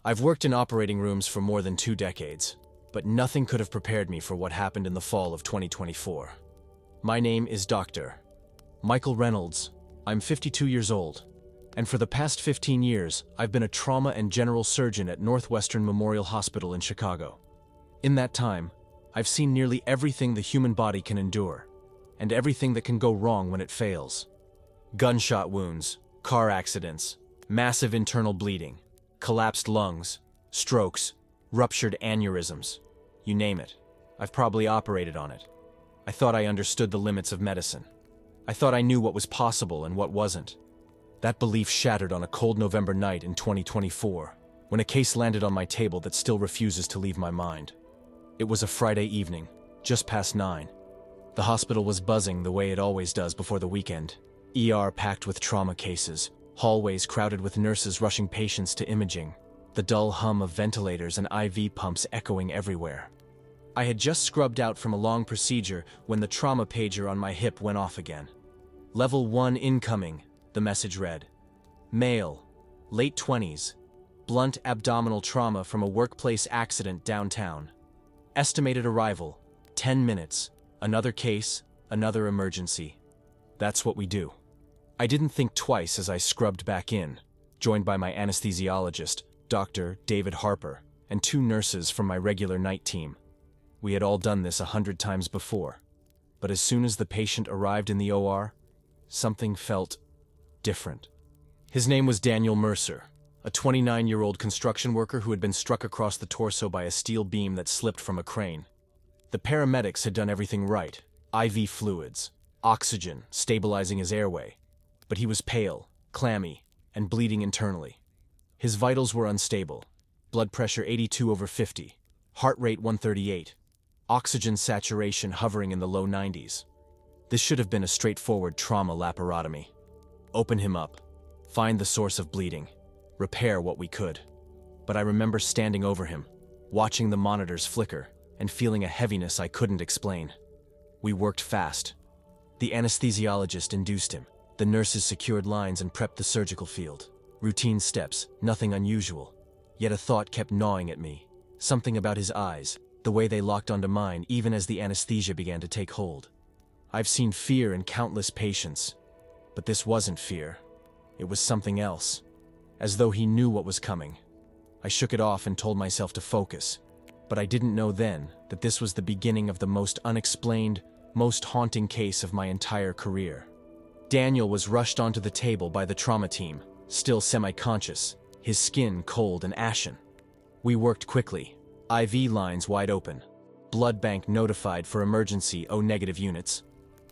I've worked in operating rooms for more than 2 decades, but nothing could have prepared me for what happened in the fall of 2024. My name is Dr. Michael Reynolds. I'm 52 years old, and for the past 15 years, I've been a trauma and general surgeon at Northwestern Memorial Hospital in Chicago. In that time, I've seen nearly everything the human body can endure, and everything that can go wrong when it fails. Gunshot wounds, car accidents, massive internal bleeding, collapsed lungs, strokes, ruptured aneurysms. You name it. I've probably operated on it. I thought I understood the limits of medicine. I thought I knew what was possible and what wasn't. That belief shattered on a cold November night in 2024, when a case landed on my table that still refuses to leave my mind. It was a Friday evening, just past 9. The hospital was buzzing the way it always does before the weekend. ER packed with trauma cases, hallways crowded with nurses rushing patients to imaging, the dull hum of ventilators and IV pumps echoing everywhere. I had just scrubbed out from a long procedure when the trauma pager on my hip went off again. Level 1 incoming, the message read. Male, late 20s, blunt abdominal trauma from a workplace accident downtown. Estimated arrival, 10 minutes, another case, another emergency. That's what we do. I didn't think twice as I scrubbed back in, joined by my anesthesiologist, Dr. David Harper, and 2 nurses from my regular night team. We had all done this 100 times before, but as soon as the patient arrived in the OR, something felt different. His name was Daniel Mercer, a 29-year-old construction worker who had been struck across the torso by a steel beam that slipped from a crane. The paramedics had done everything right: IV fluids, oxygen, stabilizing his airway. But he was pale, clammy, and bleeding internally. His vitals were unstable: blood pressure 82/50, heart rate 138, oxygen saturation hovering in the low 90s. This should have been a straightforward trauma laparotomy. Open him up, find the source of bleeding, repair what we could. But I remember standing over him, watching the monitors flicker, and feeling a heaviness I couldn't explain. We worked fast. The anesthesiologist induced him. The nurses secured lines and prepped the surgical field. Routine steps, nothing unusual. Yet a thought kept gnawing at me. Something about his eyes, the way they locked onto mine even as the anesthesia began to take hold. I've seen fear in countless patients, but this wasn't fear. It was something else, as though he knew what was coming. I shook it off and told myself to focus, but I didn't know then that this was the beginning of the most unexplained, most haunting case of my entire career. Daniel was rushed onto the table by the trauma team, still semi-conscious, his skin cold and ashen. We worked quickly, IV lines wide open, blood bank notified for emergency O-negative units,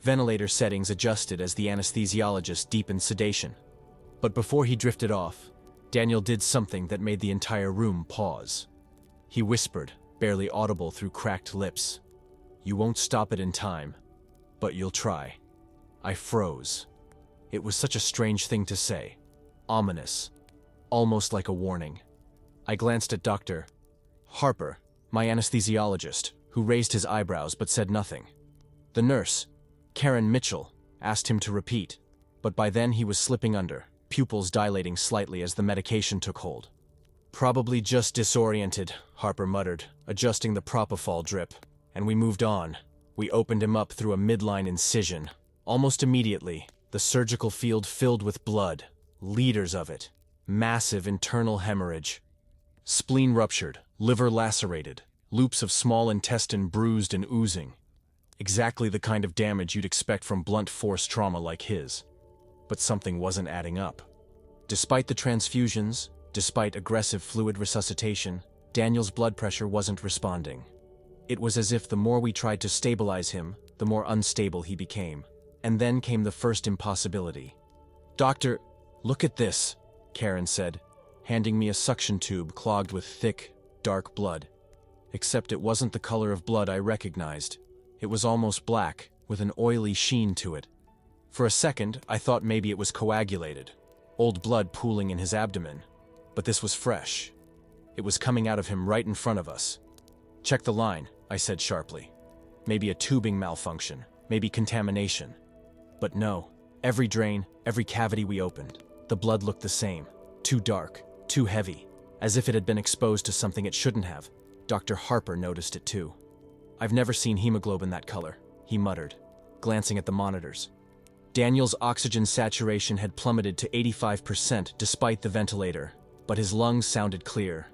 ventilator settings adjusted as the anesthesiologist deepened sedation. But before he drifted off, Daniel did something that made the entire room pause. He whispered, barely audible through cracked lips, "You won't stop it in time, but you'll try." I froze. It was such a strange thing to say. Ominous. Almost like a warning. I glanced at Dr. Harper, my anesthesiologist, who raised his eyebrows but said nothing. The nurse, Karen Mitchell, asked him to repeat, but by then he was slipping under, pupils dilating slightly as the medication took hold. "Probably just disoriented," Harper muttered, adjusting the propofol drip, and we moved on. We opened him up through a midline incision. Almost immediately, the surgical field filled with blood, liters of it, massive internal hemorrhage. Spleen ruptured, liver lacerated, loops of small intestine bruised and oozing. Exactly the kind of damage you'd expect from blunt force trauma like his. But something wasn't adding up. Despite the transfusions, despite aggressive fluid resuscitation, Daniel's blood pressure wasn't responding. It was as if the more we tried to stabilize him, the more unstable he became. And then came the first impossibility. "Doctor, look at this," Karen said, handing me a suction tube clogged with thick, dark blood. Except it wasn't the color of blood I recognized. It was almost black, with an oily sheen to it. For a second, I thought maybe it was coagulated, old blood pooling in his abdomen. But this was fresh. It was coming out of him right in front of us. "Check the line," I said sharply. Maybe a tubing malfunction, maybe contamination. But no, every drain, every cavity we opened, the blood looked the same. Too dark, too heavy, as if it had been exposed to something it shouldn't have. Dr. Harper noticed it too. "I've never seen hemoglobin that color," he muttered, glancing at the monitors. Daniel's oxygen saturation had plummeted to 85% despite the ventilator, but his lungs sounded clear.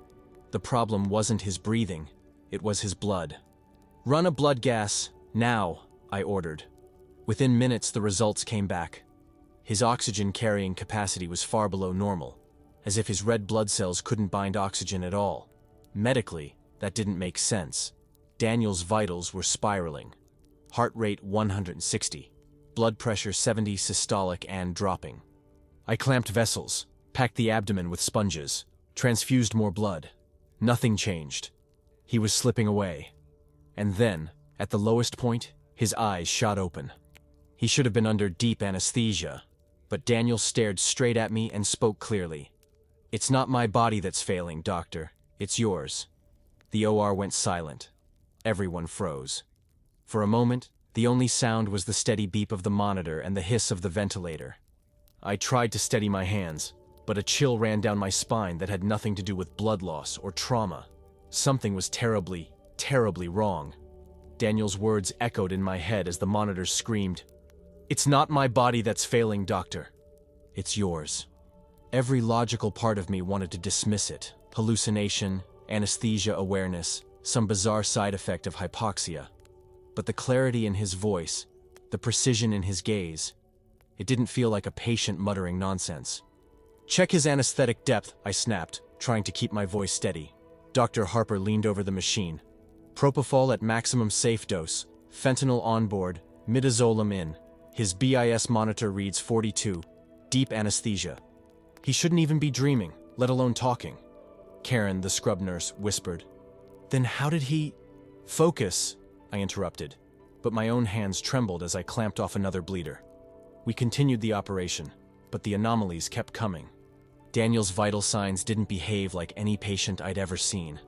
The problem wasn't his breathing, it was his blood. "Run a blood gas, now," I ordered. Within minutes, the results came back. His oxygen carrying capacity was far below normal, as if his red blood cells couldn't bind oxygen at all. Medically, that didn't make sense. Daniel's vitals were spiraling. Heart rate 160, blood pressure 70 systolic and dropping. I clamped vessels, packed the abdomen with sponges, transfused more blood. Nothing changed. He was slipping away. And then, at the lowest point, his eyes shot open. He should have been under deep anesthesia, but Daniel stared straight at me and spoke clearly. "It's not my body that's failing, doctor. It's yours." The OR went silent. Everyone froze. For a moment, the only sound was the steady beep of the monitor and the hiss of the ventilator. I tried to steady my hands, but a chill ran down my spine that had nothing to do with blood loss or trauma. Something was terribly, terribly wrong. Daniel's words echoed in my head as the monitors screamed, "It's not my body that's failing, doctor. It's yours." Every logical part of me wanted to dismiss it. Hallucination, anesthesia awareness, some bizarre side effect of hypoxia. But the clarity in his voice, the precision in his gaze, it didn't feel like a patient muttering nonsense. "Check his anesthetic depth," I snapped, trying to keep my voice steady. Dr. Harper leaned over the machine. "Propofol at maximum safe dose, fentanyl on board, midazolam in. His BIS monitor reads 42, deep anesthesia. He shouldn't even be dreaming, let alone talking." Karen, the scrub nurse, whispered. "Then how did he—" "Focus," I interrupted, but my own hands trembled as I clamped off another bleeder. We continued the operation, but the anomalies kept coming. Daniel's vital signs didn't behave like any patient I'd ever seen.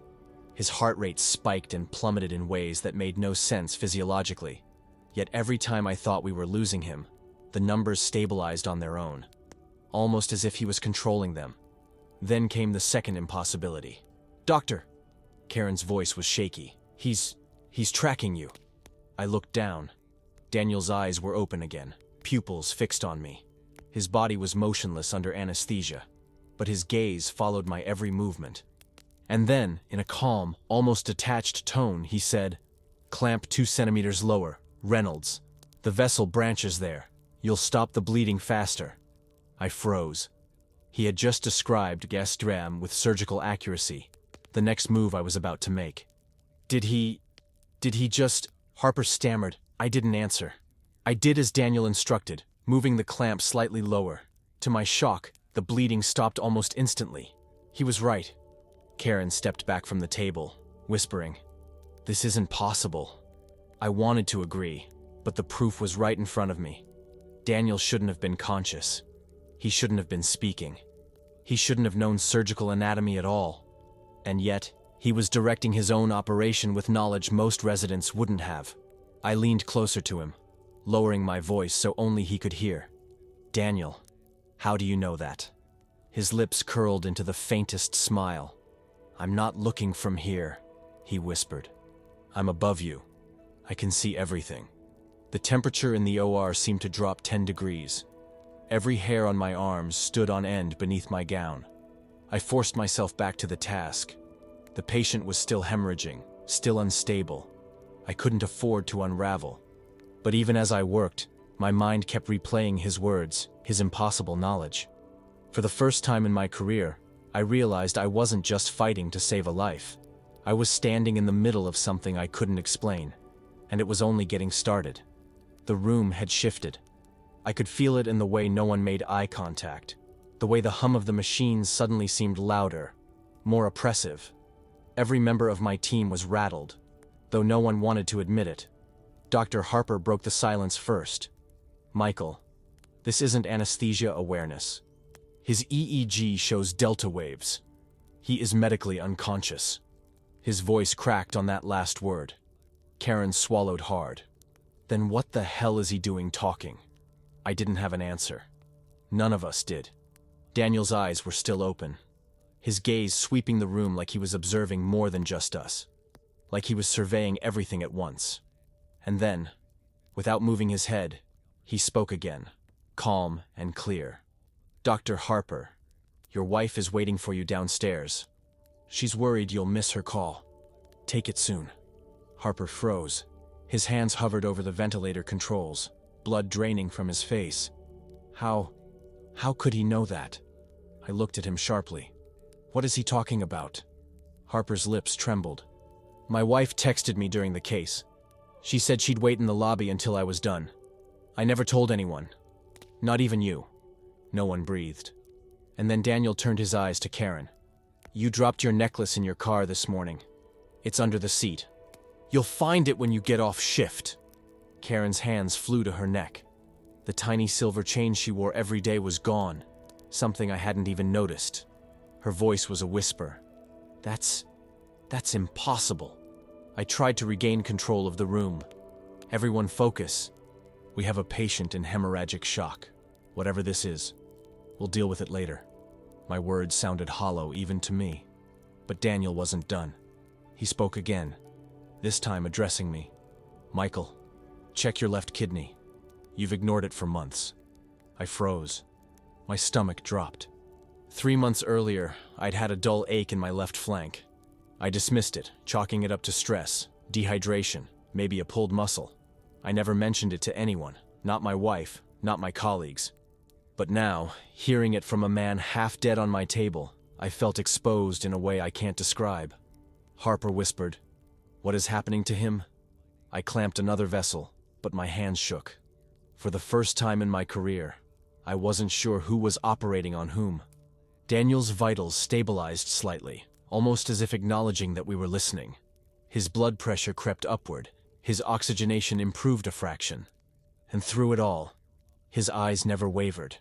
His heart rate spiked and plummeted in ways that made no sense physiologically. Yet every time I thought we were losing him, the numbers stabilized on their own, almost as if he was controlling them. Then came the second impossibility. "Doctor!" Karen's voice was shaky. He's tracking you." I looked down. Daniel's eyes were open again, pupils fixed on me. His body was motionless under anesthesia, but his gaze followed my every movement. And then, in a calm, almost detached tone, he said, "Clamp 2 centimeters lower, Reynolds. The vessel branches there. You'll stop the bleeding faster." I froze. He had just described gastram with surgical accuracy, the next move I was about to make. Did he just... Harper stammered. I didn't answer. I did as Daniel instructed, moving the clamp slightly lower. To my shock, the bleeding stopped almost instantly. He was right. Karen stepped back from the table, whispering, "This isn't possible." I wanted to agree, but the proof was right in front of me. Daniel shouldn't have been conscious. He shouldn't have been speaking. He shouldn't have known surgical anatomy at all. And yet, he was directing his own operation with knowledge most residents wouldn't have. I leaned closer to him, lowering my voice so only he could hear. "Daniel, how do you know that?" His lips curled into the faintest smile. "I'm not looking from here," he whispered. "I'm above you. I can see everything." The temperature in the OR seemed to drop 10 degrees. Every hair on my arms stood on end beneath my gown. I forced myself back to the task. The patient was still hemorrhaging, still unstable. I couldn't afford to unravel. But even as I worked, my mind kept replaying his words, his impossible knowledge. For the first time in my career, I realized I wasn't just fighting to save a life. I was standing in the middle of something I couldn't explain, and it was only getting started. The room had shifted. I could feel it in the way no one made eye contact, the way the hum of the machines suddenly seemed louder, more oppressive. Every member of my team was rattled, though no one wanted to admit it. Dr. Harper broke the silence first. "Michael, this isn't anesthesia awareness. His EEG shows delta waves. He is medically unconscious." His voice cracked on that last word. Karen swallowed hard. "Then what the hell is he doing talking?" I didn't have an answer. None of us did. Daniel's eyes were still open. his gaze sweeping the room like he was observing more than just us, like he was surveying everything at once. And then, without moving his head, he spoke again, calm and clear. "Dr. Harper, your wife is waiting for you downstairs. She's worried you'll miss her call. Take it soon." Harper froze. His hands hovered over the ventilator controls, blood draining from his face. How could he know that? I looked at him sharply. What is he talking about? Harper's lips trembled. "My wife texted me during the case. She said she'd wait in the lobby until I was done. I never told anyone. Not even you." No one breathed. And then Daniel turned his eyes to Karen. "You dropped your necklace in your car this morning. It's under the seat. You'll find it when you get off shift." Karen's hands flew to her neck. The tiny silver chain she wore every day was gone, something I hadn't even noticed. Her voice was a whisper. That's impossible." I tried to regain control of the room. "Everyone focus. We have a patient in hemorrhagic shock. Whatever this is, we'll deal with it later." My words sounded hollow even to me. But Daniel wasn't done. He spoke again, this time addressing me. "Michael, check your left kidney. You've ignored it for months." I froze. My stomach dropped. 3 months earlier, I'd had a dull ache in my left flank. I dismissed it, chalking it up to stress, dehydration, maybe a pulled muscle. I never mentioned it to anyone, not my wife, not my colleagues. But now, hearing it from a man half dead on my table, I felt exposed in a way I can't describe. Harper whispered, "What is happening to him?" I clamped another vessel, but my hands shook. For the first time in my career, I wasn't sure who was operating on whom. Daniel's vitals stabilized slightly, almost as if acknowledging that we were listening. His blood pressure crept upward, his oxygenation improved a fraction. And through it all, his eyes never wavered,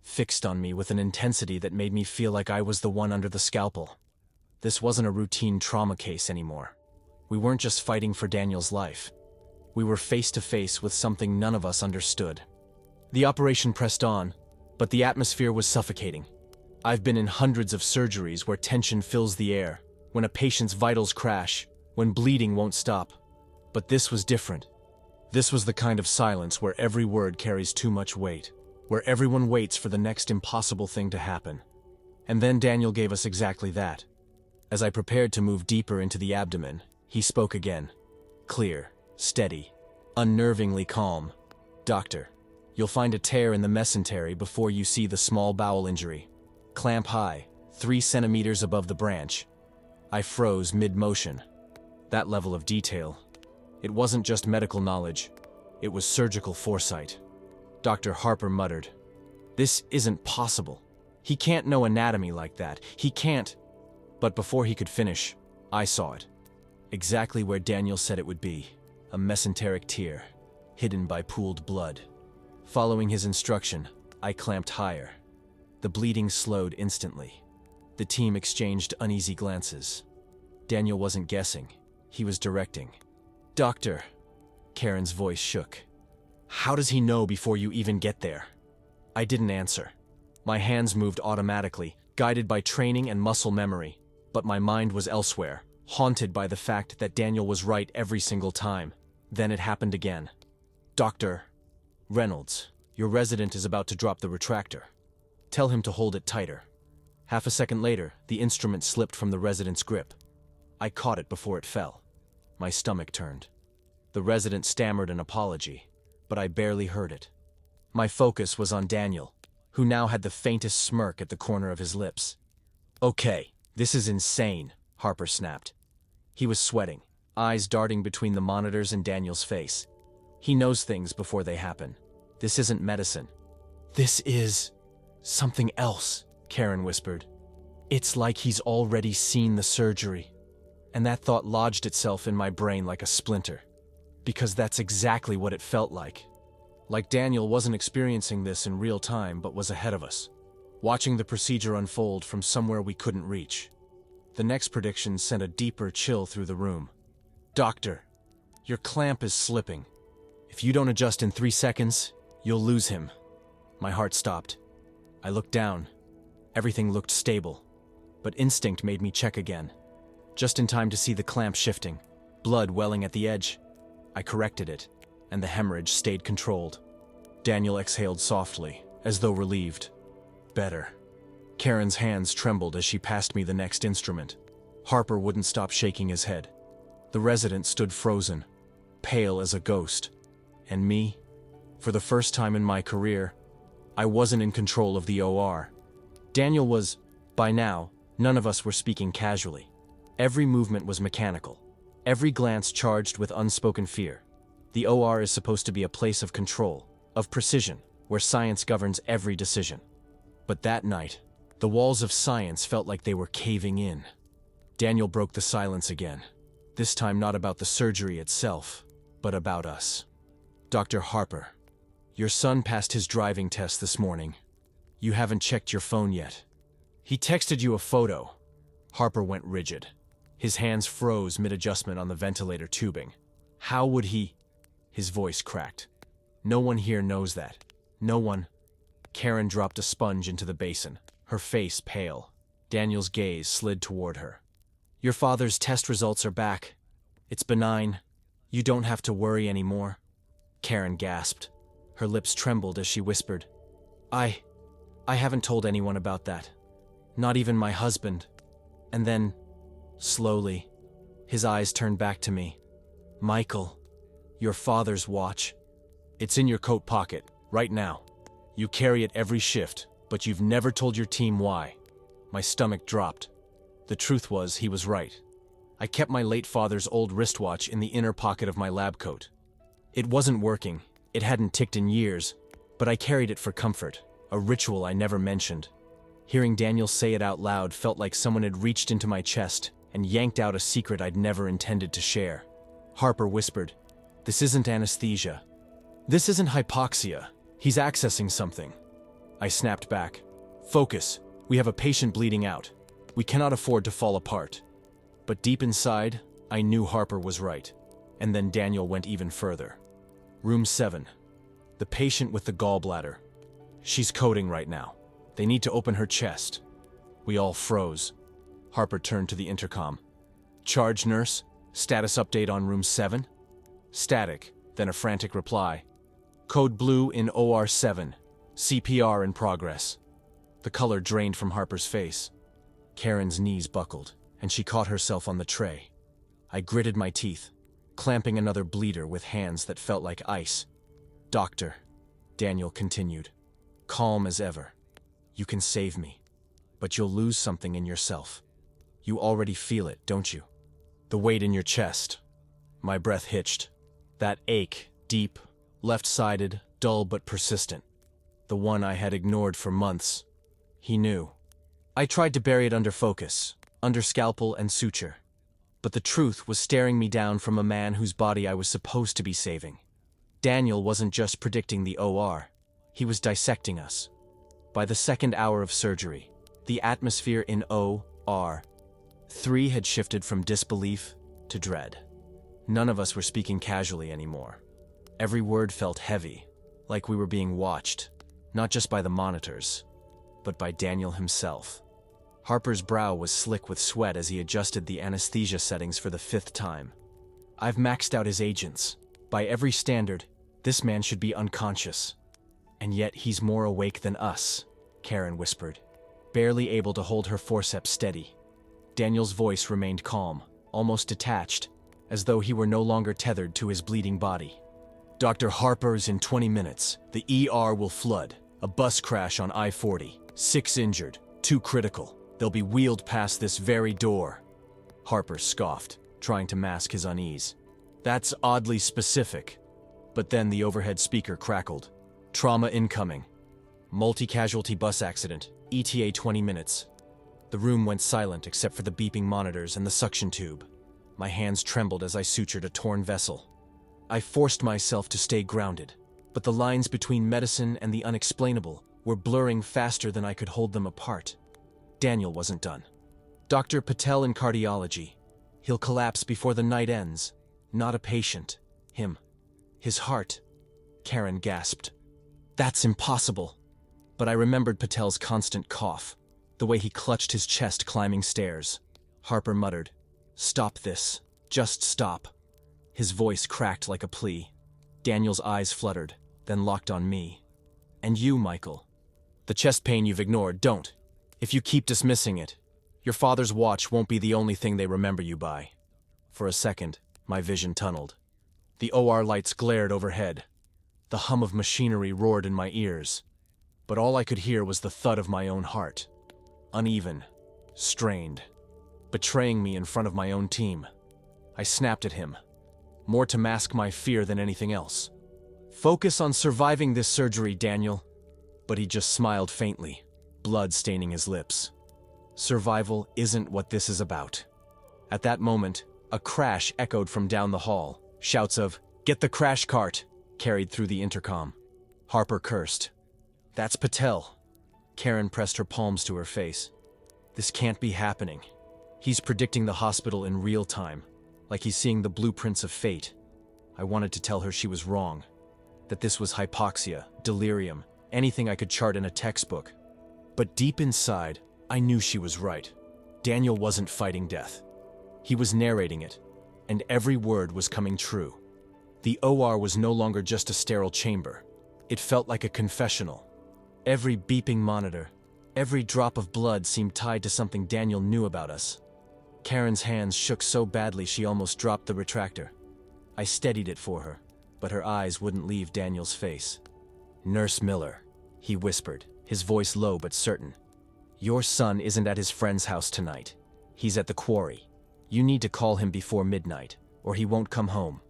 fixed on me with an intensity that made me feel like I was the one under the scalpel. This wasn't a routine trauma case anymore. We weren't just fighting for Daniel's life. We were face to face with something none of us understood. The operation pressed on, but the atmosphere was suffocating. I've been in hundreds of surgeries where tension fills the air, when a patient's vitals crash, when bleeding won't stop. But this was different. This was the kind of silence where every word carries too much weight, where everyone waits for the next impossible thing to happen. And then Daniel gave us exactly that. As I prepared to move deeper into the abdomen, he spoke again. Clear, steady, unnervingly calm. "Doctor, you'll find a tear in the mesentery before you see the small bowel injury. Clamp high, 3 centimeters above the branch." I froze mid-motion. That level of detail. It wasn't just medical knowledge. It was surgical foresight. Dr. Harper muttered, "This isn't possible. He can't know anatomy like that. He can't." But before he could finish, I saw it. Exactly where Daniel said it would be. A mesenteric tear, hidden by pooled blood. Following his instruction, I clamped higher. The bleeding slowed instantly. The team exchanged uneasy glances. Daniel wasn't guessing. He was directing. "Doctor," Karen's voice shook. "How does he know before you even get there?" I didn't answer. My hands moved automatically, guided by training and muscle memory. But my mind was elsewhere, haunted by the fact that Daniel was right every single time. Then it happened again. "Dr. Reynolds, your resident is about to drop the retractor. Tell him to hold it tighter." Half a second later, the instrument slipped from the resident's grip. I caught it before it fell. My stomach turned. The resident stammered an apology, but I barely heard it. My focus was on Daniel, who now had the faintest smirk at the corner of his lips. "Okay, this is insane," Harper snapped. He was sweating, eyes darting between the monitors and Daniel's face. He knows things before they happen. This isn't medicine. "This is something else," Karen whispered. "It's like he's already seen the surgery." And that thought lodged itself in my brain like a splinter. Because that's exactly what it felt like. Like Daniel wasn't experiencing this in real time, but was ahead of us, watching the procedure unfold from somewhere we couldn't reach. The next prediction sent a deeper chill through the room. "Doctor, your clamp is slipping. If you don't adjust in 3 seconds, you'll lose him." My heart stopped. I looked down. Everything looked stable. but instinct made me check again. Just in time to see the clamp shifting, blood welling at the edge. I corrected it, and the hemorrhage stayed controlled. Daniel exhaled softly, as though relieved. Better. Karen's hands trembled as she passed me the next instrument. Harper wouldn't stop shaking his head. The resident stood frozen, pale as a ghost. And me? For the first time in my career, I wasn't in control of the OR. Daniel was, by now, none of us were speaking casually. Every movement was mechanical. Every glance charged with unspoken fear. The OR is supposed to be a place of control, of precision, where science governs every decision. But that night, the walls of science felt like they were caving in. Daniel broke the silence again. This time not about the surgery itself, but about us. Dr. Harper, your son passed his driving test this morning. You haven't checked your phone yet. He texted you a photo. Harper went rigid. His hands froze mid-adjustment on the ventilator tubing. How would he? His voice cracked. No one here knows that. No one. Karen dropped a sponge into the basin, her face pale. Daniel's gaze slid toward her. Your father's test results are back. It's benign. You don't have to worry anymore. Karen gasped. Her lips trembled as she whispered, I haven't told anyone about that. Not even my husband. And then, slowly, his eyes turned back to me. Michael, your father's watch. It's in your coat pocket, right now. You carry it every shift, but you've never told your team why. My stomach dropped. The truth was, he was right. I kept my late father's old wristwatch in the inner pocket of my lab coat. It wasn't working. It hadn't ticked in years, but I carried it for comfort, a ritual I never mentioned. Hearing Daniel say it out loud felt like someone had reached into my chest and yanked out a secret I'd never intended to share. Harper whispered, This isn't anesthesia. This isn't hypoxia. He's accessing something. I snapped back. Focus. We have a patient bleeding out. We cannot afford to fall apart. But deep inside, I knew Harper was right. And then Daniel went even further. Room 7. The patient with the gallbladder. She's coding right now. They need to open her chest. We all froze. Harper turned to the intercom. Charge nurse, status update on room 7? Static, then a frantic reply. Code blue in OR 7. CPR in progress. The color drained from Harper's face. Karen's knees buckled, and she caught herself on the tray. I gritted my teeth, clamping another bleeder with hands that felt like ice. Doctor, Daniel continued, calm as ever. You can save me, but you'll lose something in yourself. You already feel it, don't you? The weight in your chest. My breath hitched. That ache, deep, left-sided, dull but persistent. The one I had ignored for months. He knew. I tried to bury it under focus, under scalpel and suture. But the truth was staring me down from a man whose body I was supposed to be saving. Daniel wasn't just predicting the OR. He was dissecting us. By the second hour of surgery, the atmosphere in OR 3 had shifted from disbelief to dread. None of us were speaking casually anymore. Every word felt heavy, like we were being watched, not just by the monitors, but by Daniel himself. Harper's brow was slick with sweat as he adjusted the anesthesia settings for the 5th time. I've maxed out his agents. By every standard, this man should be unconscious. And yet he's more awake than us, Karen whispered, barely able to hold her forceps steady. Daniel's voice remained calm, almost detached, as though he were no longer tethered to his bleeding body. Dr. Harper's in 20 minutes. The ER will flood. A bus crash on I-40. 6 injured. 2 critical. They'll be wheeled past this very door. Harper scoffed, trying to mask his unease. That's oddly specific. But then the overhead speaker crackled. Trauma incoming. Multi-casualty bus accident. ETA 20 minutes. The room went silent except for the beeping monitors and the suction tube. My hands trembled as I sutured a torn vessel. I forced myself to stay grounded, but the lines between medicine and the unexplainable were blurring faster than I could hold them apart. Daniel wasn't done. Dr. Patel in cardiology. He'll collapse before the night ends. Not a patient. Him. His heart. Karen gasped. That's impossible. But I remembered Patel's constant cough. the way he clutched his chest climbing stairs. Harper muttered, "Stop this. Just stop." His voice cracked like a plea. Daniel's eyes fluttered, then locked on me. "And you, Michael. The chest pain you've ignored, don't. If you keep dismissing it, your father's watch won't be the only thing they remember you by." For a second, my vision tunneled. The OR lights glared overhead. The hum of machinery roared in my ears. But all I could hear was the thud of my own heart. Uneven, strained, betraying me in front of my own team. I snapped at him, more to mask my fear than anything else. "Focus on surviving this surgery, Daniel." But he just smiled faintly, blood staining his lips. Survival isn't what this is about. At that moment, a crash echoed from down the hall. Shouts of, "Get the crash cart!" carried through the intercom. Harper cursed. "That's Patel." Karen pressed her palms to her face. "This can't be happening. He's predicting the hospital in real time, like he's seeing the blueprints of fate." I wanted to tell her she was wrong, that this was hypoxia, delirium, anything I could chart in a textbook. But deep inside, I knew she was right. Daniel wasn't fighting death. He was narrating it, and every word was coming true. The OR was no longer just a sterile chamber. It felt like a confessional. Every beeping monitor, every drop of blood seemed tied to something Daniel knew about us. Karen's hands shook so badly she almost dropped the retractor. I steadied it for her, but her eyes wouldn't leave Daniel's face. "Nurse Miller," he whispered, his voice low but certain. "Your son isn't at his friend's house tonight. He's at the quarry. You need to call him before midnight, or he won't come home."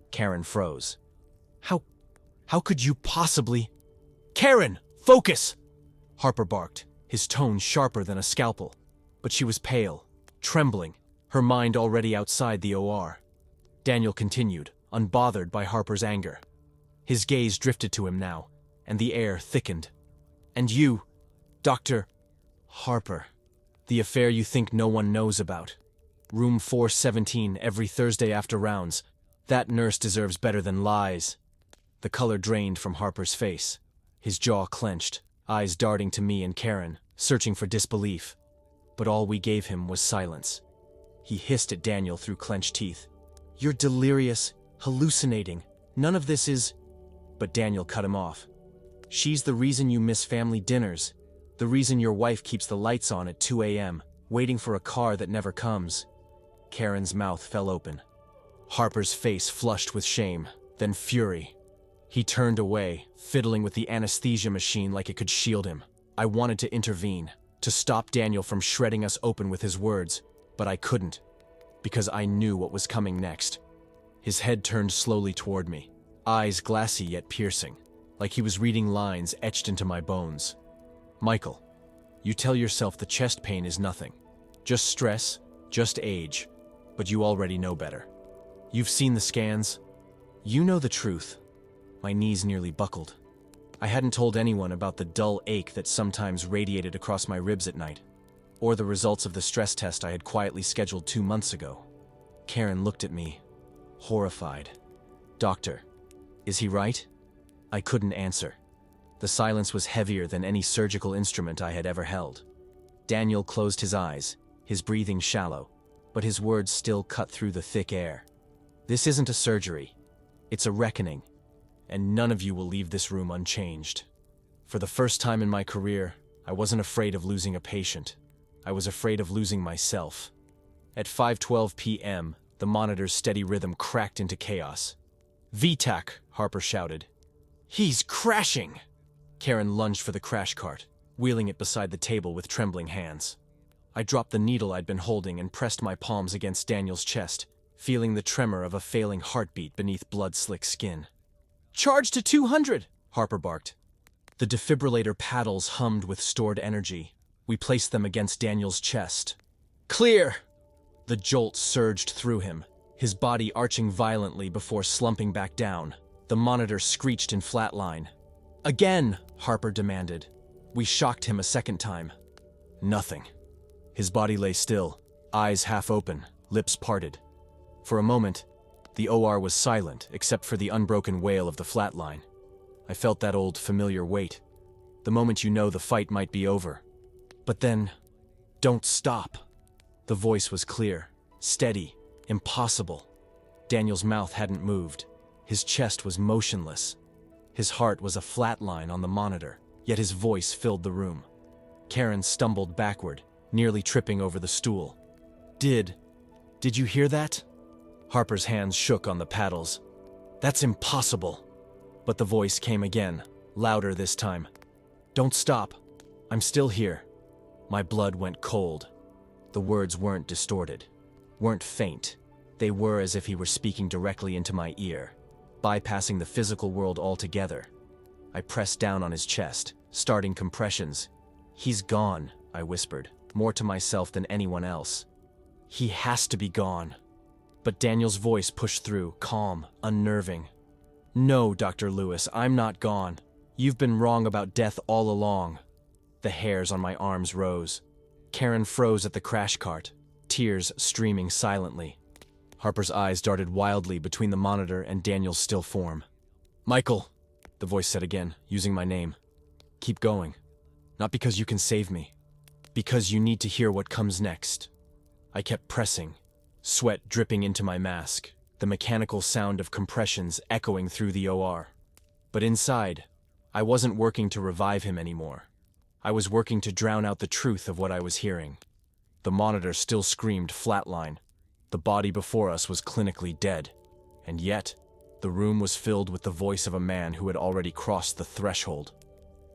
Karen froze. How could you possibly— "Karen, focus!" Harper barked, his tone sharper than a scalpel. But she was pale, trembling, her mind already outside the OR. Daniel continued, unbothered by Harper's anger. His gaze drifted to him now, and the air thickened. "And you, Dr. Harper, the affair you think no one knows about. Room 417 every Thursday after rounds. That nurse deserves better than lies." The color drained from Harper's face. His jaw clenched, eyes darting to me and Karen, searching for disbelief. But all we gave him was silence. He hissed at Daniel through clenched teeth. "You're delirious, hallucinating. None of this is—" But Daniel cut him off. "She's the reason you miss family dinners. The reason your wife keeps the lights on at 2 a.m., waiting for a car that never comes." Karen's mouth fell open. Harper's face flushed with shame, then fury. He turned away, fiddling with the anesthesia machine like it could shield him. I wanted to intervene, to stop Daniel from shredding us open with his words, but I couldn't, because I knew what was coming next. His head turned slowly toward me, eyes glassy yet piercing, like he was reading lines etched into my bones. "Michael, you tell yourself the chest pain is nothing. Just stress, just age, but you already know better. You've seen the scans. You know the truth." My knees nearly buckled. I hadn't told anyone about the dull ache that sometimes radiated across my ribs at night, or the results of the stress test I had quietly scheduled 2 months ago. Karen looked at me, horrified. "Doctor, is he right?" I couldn't answer. The silence was heavier than any surgical instrument I had ever held. Daniel closed his eyes, his breathing shallow, but his words still cut through the thick air. "This isn't a surgery. It's a reckoning, and none of you will leave this room unchanged." For the first time in my career, I wasn't afraid of losing a patient. I was afraid of losing myself. At 5:12 p.m., the monitor's steady rhythm cracked into chaos. "VTAC," Harper shouted. "He's crashing!" Karen lunged for the crash cart, wheeling it beside the table with trembling hands. I dropped the needle I'd been holding and pressed my palms against Daniel's chest, feeling the tremor of a failing heartbeat beneath blood-slick skin. "Charge to 200, Harper barked. The defibrillator paddles hummed with stored energy. We placed them against Daniel's chest. "Clear!" The jolt surged through him, his body arching violently before slumping back down. The monitor screeched in flatline. "Again!" Harper demanded. We shocked him a second time. Nothing. His body lay still, eyes half open, lips parted. For a moment, the OR was silent except for the unbroken wail of the flatline. I felt that old familiar weight. The moment you know the fight might be over. But then, don't stop. The voice was clear, steady, impossible. Daniel's mouth hadn't moved. His chest was motionless. His heart was a flat line on the monitor, yet his voice filled the room. Karen stumbled backward, nearly tripping over the stool. Did you hear that? Harper's hands shook on the paddles. That's impossible. But the voice came again, louder this time. Don't stop. I'm still here. My blood went cold. The words weren't distorted, weren't faint. They were as if he were speaking directly into my ear, bypassing the physical world altogether. I pressed down on his chest, starting compressions. He's gone, I whispered, more to myself than anyone else. He has to be gone. But Daniel's voice pushed through, calm, unnerving. No, Dr. Lewis, I'm not gone. You've been wrong about death all along. The hairs on my arms rose. Karen froze at the crash cart, tears streaming silently. Harper's eyes darted wildly between the monitor and Daniel's still form. Michael, the voice said again, using my name. Keep going. Not because you can save me. Because you need to hear what comes next. I kept pressing, sweat dripping into my mask, the mechanical sound of compressions echoing through the OR. But inside, I wasn't working to revive him anymore. I was working to drown out the truth of what I was hearing. The monitor still screamed flatline. The body before us was clinically dead. And yet, the room was filled with the voice of a man who had already crossed the threshold.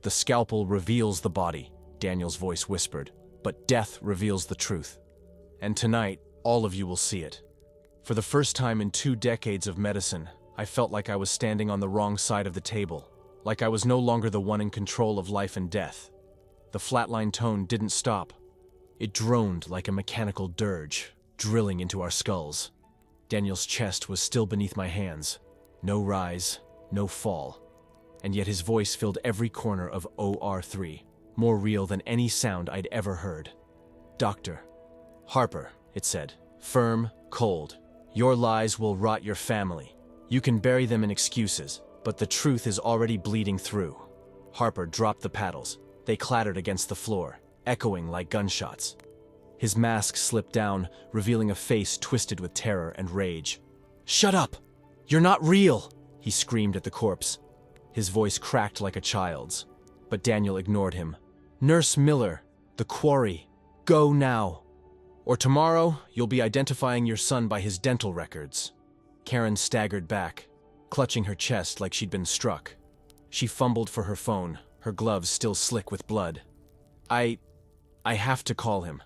The scalpel reveals the body, Daniel's voice whispered, but death reveals the truth. And tonight, all of you will see it. For the first time in 2 decades of medicine, I felt like I was standing on the wrong side of the table, like I was no longer the one in control of life and death. The flatline tone didn't stop. It droned like a mechanical dirge, drilling into our skulls. Daniel's chest was still beneath my hands. No rise, no fall. And yet his voice filled every corner of OR3, more real than any sound I'd ever heard. Doctor. Harper, it said, firm, cold. Your lies will rot your family. You can bury them in excuses, but the truth is already bleeding through. Harper dropped the paddles. They clattered against the floor, echoing like gunshots. His mask slipped down, revealing a face twisted with terror and rage. Shut up! You're not real! He screamed at the corpse. His voice cracked like a child's. But Daniel ignored him. Nurse Miller, the quarry, go now. Or tomorrow, you'll be identifying your son by his dental records. Karen staggered back, clutching her chest like she'd been struck. She fumbled for her phone, her gloves still slick with blood. I have to call him.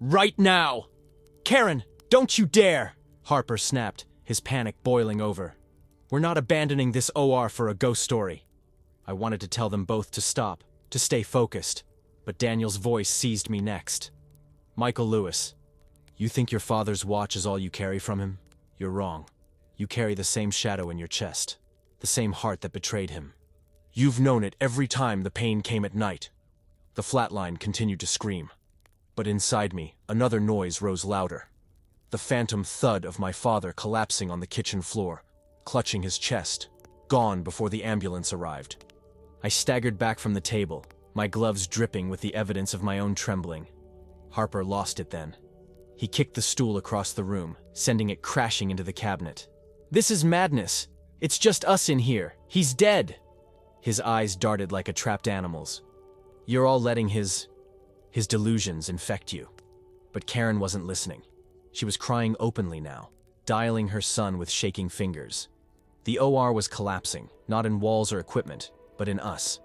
Right now! Karen, don't you dare! Harper snapped, his panic boiling over. We're not abandoning this OR for a ghost story. I wanted to tell them both to stop, to stay focused, but Daniel's voice seized me next. Michael Lewis, you think your father's watch is all you carry from him? You're wrong. You carry the same shadow in your chest, the same heart that betrayed him. You've known it every time the pain came at night. The flatline continued to scream. But inside me, another noise rose louder. The phantom thud of my father collapsing on the kitchen floor, clutching his chest, gone before the ambulance arrived. I staggered back from the table, my gloves dripping with the evidence of my own trembling. Harper lost it then. He kicked the stool across the room, sending it crashing into the cabinet. This is madness. It's just us in here. He's dead. His eyes darted like a trapped animal's. You're all letting his delusions infect you. But Karen wasn't listening. She was crying openly now, dialing her son with shaking fingers. The OR was collapsing, not in walls or equipment, but in us.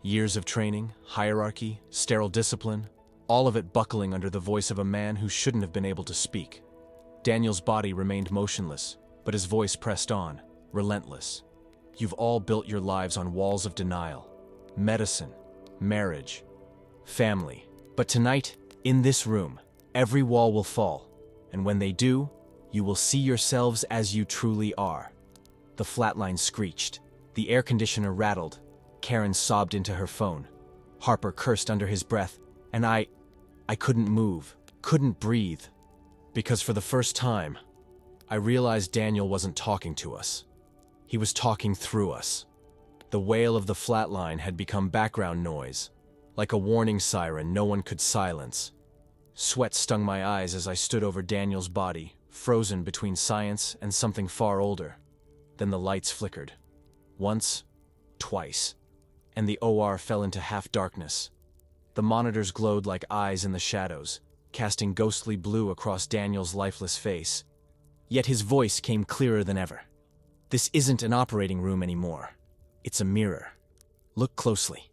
Years of training, hierarchy, sterile discipline, all of it buckling under the voice of a man who shouldn't have been able to speak. Daniel's body remained motionless, but his voice pressed on, relentless. You've all built your lives on walls of denial. Medicine, marriage, family. But tonight, in this room, every wall will fall. And when they do, you will see yourselves as you truly are. The flatline screeched. The air conditioner rattled. Karen sobbed into her phone. Harper cursed under his breath, and I couldn't move, couldn't breathe. Because for the first time, I realized Daniel wasn't talking to us. He was talking through us. The wail of the flatline had become background noise, Like a warning siren no one could silence. Sweat stung my eyes as I stood over Daniel's body, frozen between science and something far older. Then the lights flickered. Once, twice, and the OR fell into half-darkness. The monitors glowed like eyes in the shadows, casting ghostly blue across Daniel's lifeless face. Yet his voice came clearer than ever. "This isn't an operating room anymore. It's a mirror. Look closely."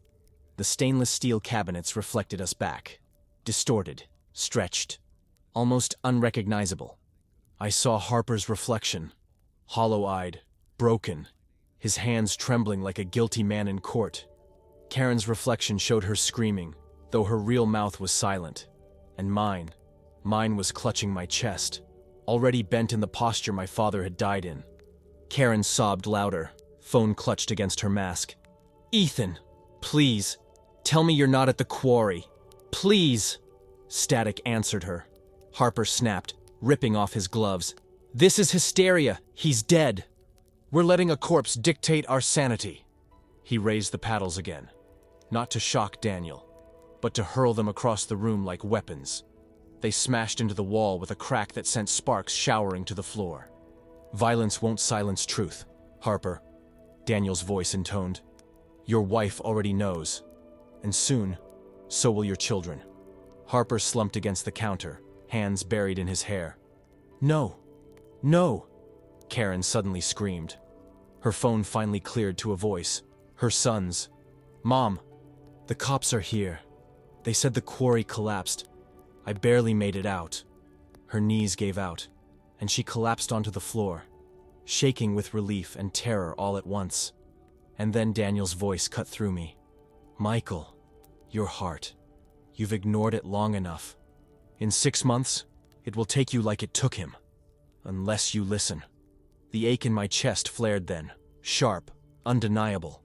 The stainless steel cabinets reflected us back, distorted, stretched, almost unrecognizable. I saw Harper's reflection, hollow-eyed, broken, his hands trembling like a guilty man in court. Karen's reflection showed her screaming, though her real mouth was silent. And mine was clutching my chest, already bent in the posture my father had died in. Karen sobbed louder, phone clutched against her mask. "Ethan, please, tell me you're not at the quarry. Please!" Static answered her. Harper snapped, ripping off his gloves. "This is hysteria. He's dead. We're letting a corpse dictate our sanity." He raised the paddles again, not to shock Daniel, but to hurl them across the room like weapons. They smashed into the wall with a crack that sent sparks showering to the floor. "Violence won't silence truth, Harper," Daniel's voice intoned. "Your wife already knows, and soon, so will your children." Harper slumped against the counter, hands buried in his hair. "No, no!" Karen suddenly screamed. Her phone finally cleared to a voice, her son's. "Mom, the cops are here. They said the quarry collapsed. I barely made it out." Her knees gave out, and she collapsed onto the floor, shaking with relief and terror all at once. And then Daniel's voice cut through me. "Michael, your heart. You've ignored it long enough. In 6 months, it will take you like it took him. Unless you listen." The ache in my chest flared then, sharp, undeniable.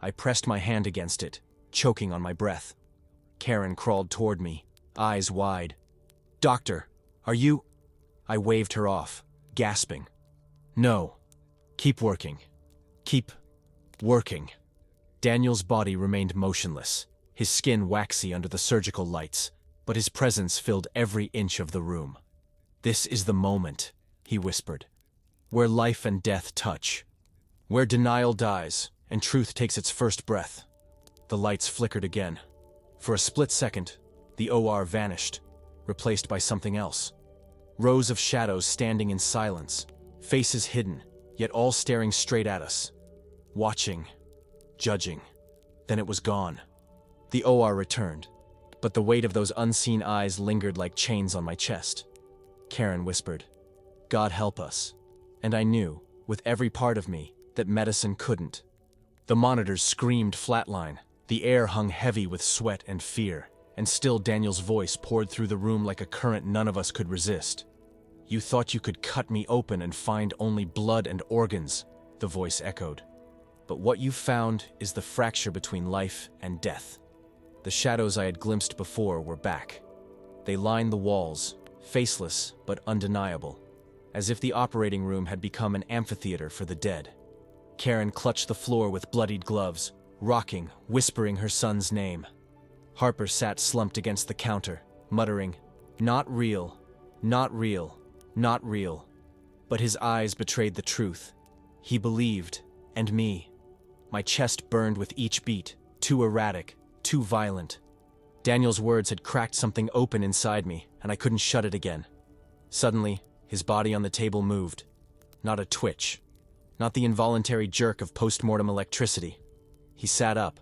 I pressed my hand against it, choking on my breath. Karen crawled toward me, eyes wide. "Doctor, are you—" I waved her off, gasping. "No. Keep working. Keep working." Daniel's body remained motionless, his skin waxy under the surgical lights, but his presence filled every inch of the room. "This is the moment," he whispered, "where life and death touch, where denial dies and truth takes its first breath." The lights flickered again. For a split second, the OR vanished, replaced by something else. Rows of shadows standing in silence, faces hidden, yet all staring straight at us. Watching, judging. Then it was gone. The OR returned, but the weight of those unseen eyes lingered like chains on my chest. Karen whispered, "God help us." And I knew, with every part of me, that medicine couldn't. The monitors screamed flatline, the air hung heavy with sweat and fear, and still Daniel's voice poured through the room like a current none of us could resist. "You thought you could cut me open and find only blood and organs," the voice echoed. "But what you found is the fracture between life and death." The shadows I had glimpsed before were back. They lined the walls, faceless but undeniable, as if the operating room had become an amphitheater for the dead. Karen clutched the floor with bloodied gloves, rocking, whispering her son's name. Harper sat slumped against the counter, muttering, "Not real, not real, not real." But his eyes betrayed the truth. He believed, and me. My chest burned with each beat, too erratic, too violent. Daniel's words had cracked something open inside me, and I couldn't shut it again. Suddenly, his body on the table moved. Not a twitch. Not the involuntary jerk of post-mortem electricity. He sat up.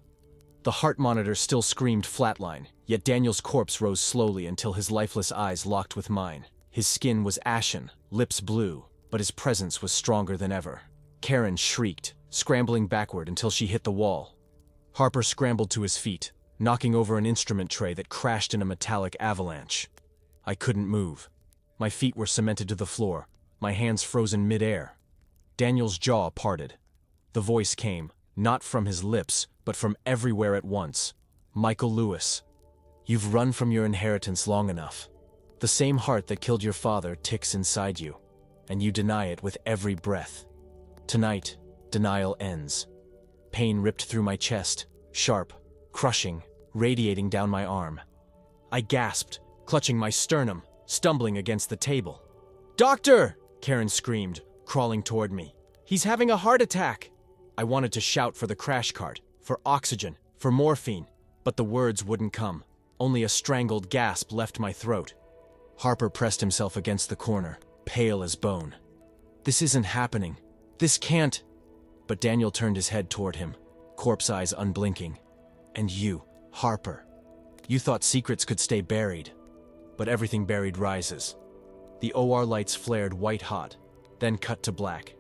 The heart monitor still screamed flatline, yet Daniel's corpse rose slowly until his lifeless eyes locked with mine. His skin was ashen, lips blue, but his presence was stronger than ever. Karen shrieked, scrambling backward until she hit the wall. Harper scrambled to his feet, knocking over an instrument tray that crashed in a metallic avalanche. I couldn't move. My feet were cemented to the floor, my hands frozen mid-air. Daniel's jaw parted. The voice came, not from his lips, but from everywhere at once. "Michael Lewis, you've run from your inheritance long enough. The same heart that killed your father ticks inside you, and you deny it with every breath. Tonight, denial ends." Pain ripped through my chest, sharp, crushing, radiating down my arm. I gasped, clutching my sternum, stumbling against the table. "Doctor!" Karen screamed, crawling toward me. "He's having a heart attack!" I wanted to shout for the crash cart, for oxygen, for morphine, but the words wouldn't come. Only a strangled gasp left my throat. Harper pressed himself against the corner, pale as bone. "This isn't happening. This can't." But Daniel turned his head toward him, corpse eyes unblinking. "And you, Harper. You thought secrets could stay buried. But everything buried rises." The OR lights flared white-hot, then cut to black.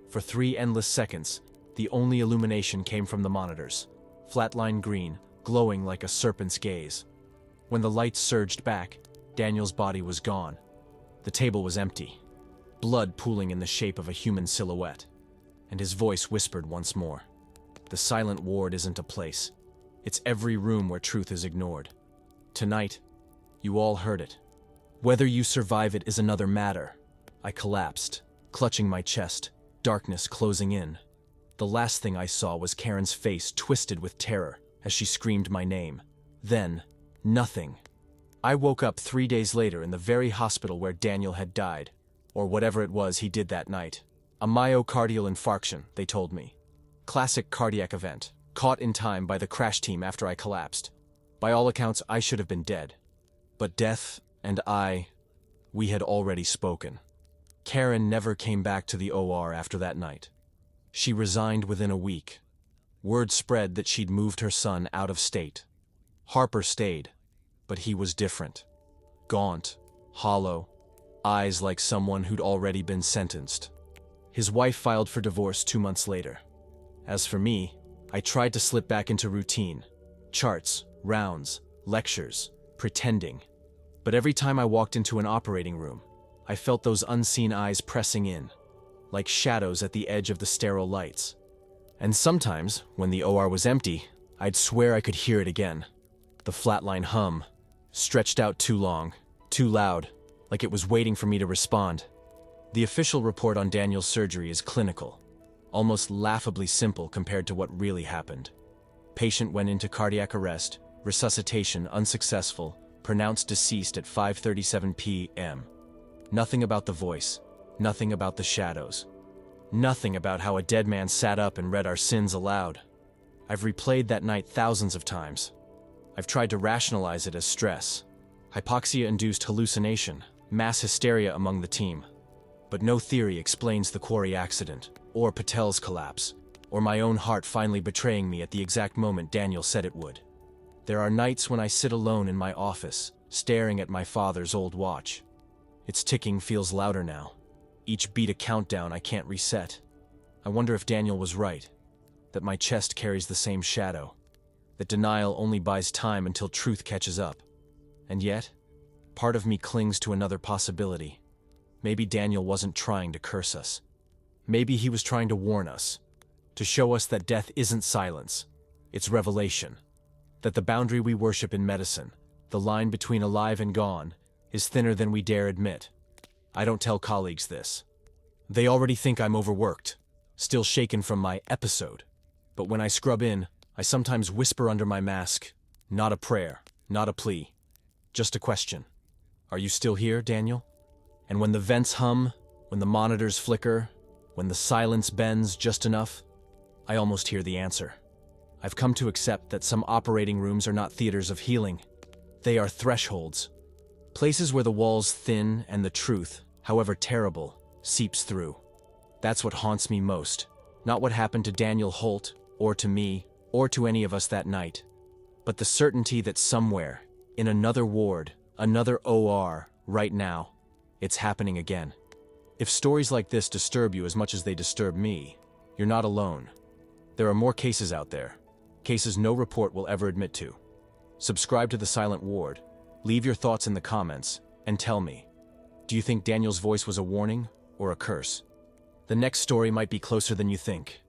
For 3 endless seconds, the only illumination came from the monitors, flatlined green, glowing like a serpent's gaze. When the lights surged back, Daniel's body was gone. The table was empty, blood pooling in the shape of a human silhouette. And his voice whispered once more. "The silent ward isn't a place. It's every room where truth is ignored. Tonight, you all heard it. Whether you survive it is another matter." I collapsed, clutching my chest, darkness closing in. The last thing I saw was Karen's face twisted with terror as she screamed my name. Then, nothing. I woke up 3 days later in the very hospital where Daniel had died, or whatever it was he did that night. A myocardial infarction, they told me. Classic cardiac event, caught in time by the crash team after I collapsed. By all accounts, I should have been dead. But death and we had already spoken. Karen never came back to the OR after that night. She resigned within a week. Word spread that she'd moved her son out of state. Harper stayed, but he was different. Gaunt, hollow, eyes like someone who'd already been sentenced. His wife filed for divorce 2 months later. As for me, I tried to slip back into routine. Charts, rounds, lectures, pretending. But every time I walked into an operating room, I felt those unseen eyes pressing in, like shadows at the edge of the sterile lights. And sometimes, when the OR was empty, I'd swear I could hear it again. The flatline hum, stretched out too long, too loud, like it was waiting for me to respond. The official report on Daniel's surgery is clinical, almost laughably simple compared to what really happened. Patient went into cardiac arrest, resuscitation unsuccessful, pronounced deceased at 5:37 p.m. Nothing about the voice, nothing about the shadows. Nothing about how a dead man sat up and read our sins aloud. I've replayed that night thousands of times. I've tried to rationalize it as stress, hypoxia-induced hallucination, mass hysteria among the team. But no theory explains the quarry accident, or Patel's collapse, or my own heart finally betraying me at the exact moment Daniel said it would. There are nights when I sit alone in my office, staring at my father's old watch. Its ticking feels louder now. Each beat a countdown I can't reset. I wonder if Daniel was right, that my chest carries the same shadow, that denial only buys time until truth catches up. And yet, part of me clings to another possibility. Maybe Daniel wasn't trying to curse us. Maybe he was trying to warn us, to show us that death isn't silence, it's revelation, that the boundary we worship in medicine, the line between alive and gone, is thinner than we dare admit. I don't tell colleagues this. They already think I'm overworked, still shaken from my episode. But when I scrub in, I sometimes whisper under my mask, not a prayer, not a plea, just a question. Are you still here, Daniel? And when the vents hum, when the monitors flicker, when the silence bends just enough, I almost hear the answer. I've come to accept that some operating rooms are not theaters of healing. They are thresholds. Places where the walls thin and the truth, however terrible, seeps through. That's what haunts me most. Not what happened to Daniel Holt, or to me, or to any of us that night, but the certainty that somewhere, in another ward, another OR, right now, it's happening again. If stories like this disturb you as much as they disturb me, you're not alone. There are more cases out there, cases no report will ever admit to. Subscribe to The Silent Ward, leave your thoughts in the comments, and tell me, do you think Daniel's voice was a warning or a curse? The next story might be closer than you think.